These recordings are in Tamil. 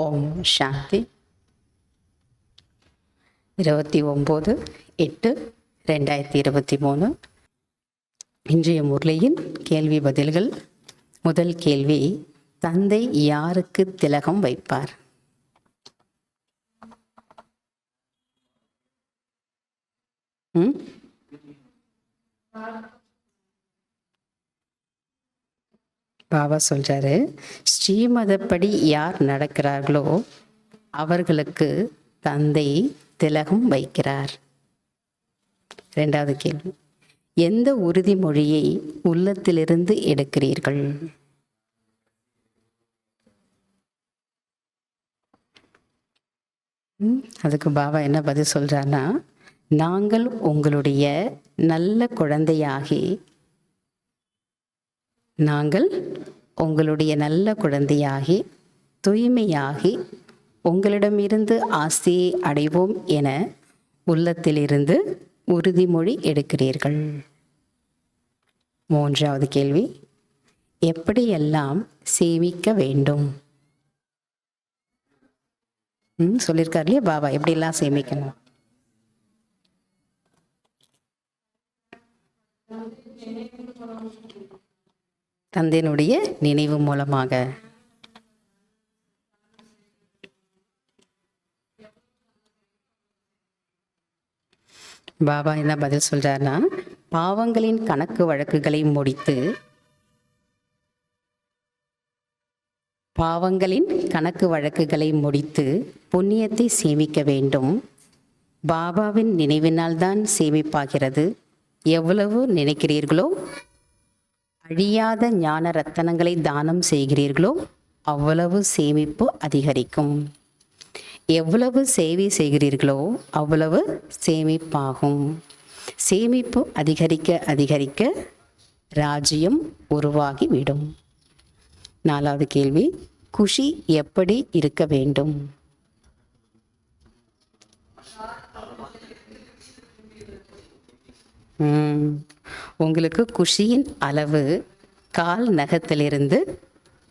ஓம் சாந்தி. 29/8/2023. இன்றைய முரளியின் கேள்வி பதில்கள். முதல் கேள்வி, தந்தை யாருக்கு திலகம் வைப்பார்? பாபா சொல்றாரு, ஸ்ரீமதப்படி யார் நடக்கிறார்களோ அவர்களுக்கு தந்தை திலகம் வைக்கிறார். இரண்டாவது கேள்வி, எந்த உறுதிமொழியை உள்ளத்திலிருந்து எடுக்கிறீர்கள்? அதுக்கு பாபா என்ன பதில் சொல்றாருன்னா, நாங்கள் உங்களுடைய நல்ல குழந்தையாகி தூய்மையாகி உங்களிடமிருந்து ஆஸ்தியை அடைவோம் என உள்ளத்திலிருந்து உறுதிமொழி எடுக்கிறீர்கள். மூன்றாவது கேள்வி, எப்படியெல்லாம் சேமிக்க வேண்டும்? சொல்லியிருக்காரு இல்லையா பாபா, எப்படியெல்லாம் சேமிக்கணும்? தந்தையினுடைய நினைவு மூலமாக. பாபா என்ன பதில் சொல்றாருன்னா, பாவங்களின் கணக்கு வழக்குகளை முடித்து புண்ணியத்தை சேமிக்க வேண்டும். பாபாவின் நினைவினால் தான் சேமிப்பாகிறது. எவ்வளவு நினைக்கிறீர்களோ, அழியாத ஞான ரத்தனங்களை தானம் செய்கிறீர்களோ அவ்வளவு சேமிப்பு அதிகரிக்கும். எவ்வளவு சேவை செய்கிறீர்களோ அவ்வளவு சேமிப்பாகும். சேமிப்பு அதிகரிக்க அதிகரிக்க ராஜ்யம் உருவாகிவிடும். நாலாவது கேள்வி, குஷி எப்படி இருக்க வேண்டும்? உங்களுக்கு குஷியின் அளவு கால் நகத்திலிருந்து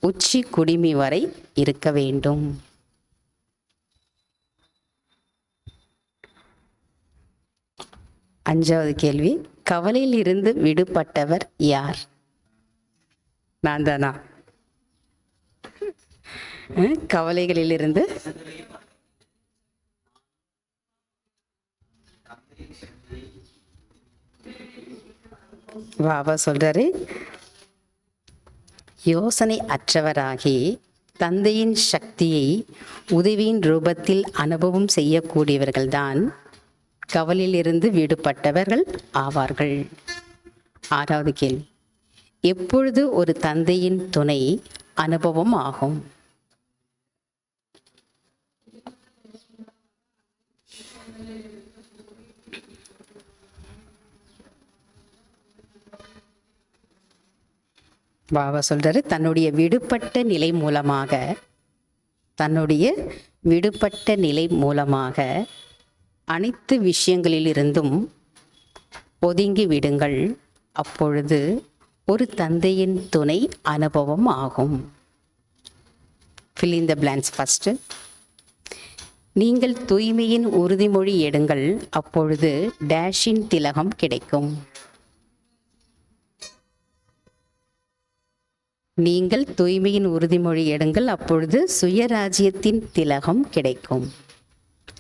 உச்சி குடிமி வரை இருக்க வேண்டும். அஞ்சாவது கேள்வி, கவலையில் இருந்து விடுபட்டவர் யார்? நான் தானா? கவலைகளிலிருந்து பாபா சொல்றாரு, யோசனை அற்றவராகி தந்தையின் சக்தியை உதவியின் ரூபத்தில் அனுபவம் செய்யக்கூடியவர்கள்தான் கவலையிலிருந்து விடுபட்டவர்கள் ஆவார்கள். ஆறாவது கேள்வி, எப்பொழுது ஒரு தந்தையின் துணை அனுபவம் ஆகும்? பாபா சொல்றாரு, தன்னுடைய விடுபட்ட நிலை மூலமாக அனைத்து விஷயங்களிலிருந்தும் ஒதுங்கி விடுங்கள். அப்பொழுது ஒரு தந்தையின் துணை அனுபவம் ஆகும். fill in the blanks first. நீங்கள் தூய்மையின் உறுதிமொழி எடுங்கள், அப்பொழுது டேஷின் திலகம் கிடைக்கும். நீங்கள் தூய்மையின் உறுதிமொழி எடுங்கள், அப்பொழுது சுயராஜ்யத்தின் திலகம் கிடைக்கும்.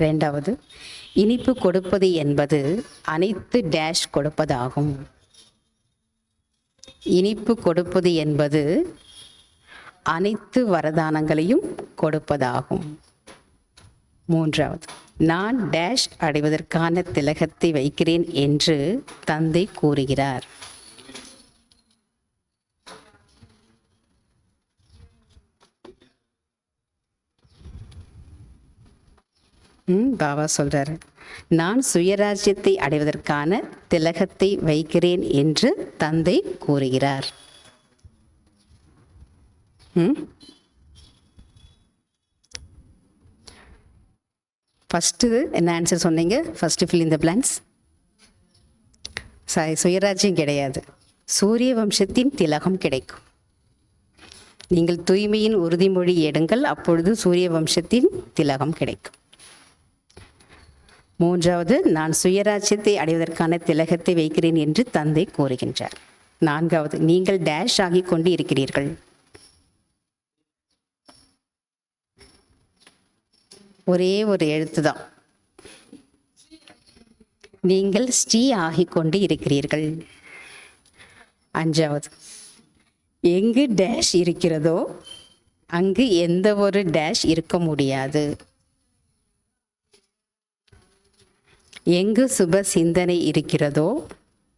இரண்டாவது, இனிப்பு கொடுப்பது என்பது அனைத்து டேஷ் கொடுப்பதாகும். இனிப்பு கொடுப்பது என்பது அனைத்து வரதானங்களையும் கொடுப்பதாகும். மூன்றாவது, நான் டேஷ் அடைவதற்கான திலகத்தை வைக்கிறேன் என்று தந்தை கூறுகிறார். பாபா சொல்றாரு, நான் சுயராஜ்யத்தை அடைவதற்கான திலகத்தை வைக்கிறேன் என்று தந்தை கூறுகிறார். ஃபஸ்ட்டு என்ன ஆன்சர் சொன்னீங்க? First fill in the blanks. சுயராஜ்யம் கிடையாது, சூரிய வம்சத்தின் திலகம் கிடைக்கும். நீங்கள் தூய்மையின் உறுதிமொழி எடுங்கள், அப்பொழுது சூரிய வம்சத்தின் திலகம் கிடைக்கும். 3வது, நான் சுயராஜ்யத்தை அடைவதற்கான திலகத்தை வைக்கிறேன் என்று தந்தை கூறுகின்றார். 4வது, நீங்கள் டேஷ் ஆகி கொண்டு இருக்கிறீர்கள். ஒரே ஒரு எழுத்து தான். நீங்கள் ஸ்ரீ ஆகி கொண்டு இருக்கிறீர்கள். 5வது, எங்கு டேஷ் இருக்கிறதோ அங்கு எந்த ஒரு டேஷ் இருக்க முடியாது. எங்கு சுப சிந்தனை இருக்கிறதோ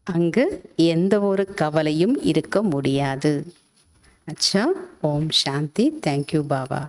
அங்கு எந்த ஒரு கவலையும் இருக்க முடியாது. அச்சா. ஓம் சாந்தி. தேங்க்யூ பாபா.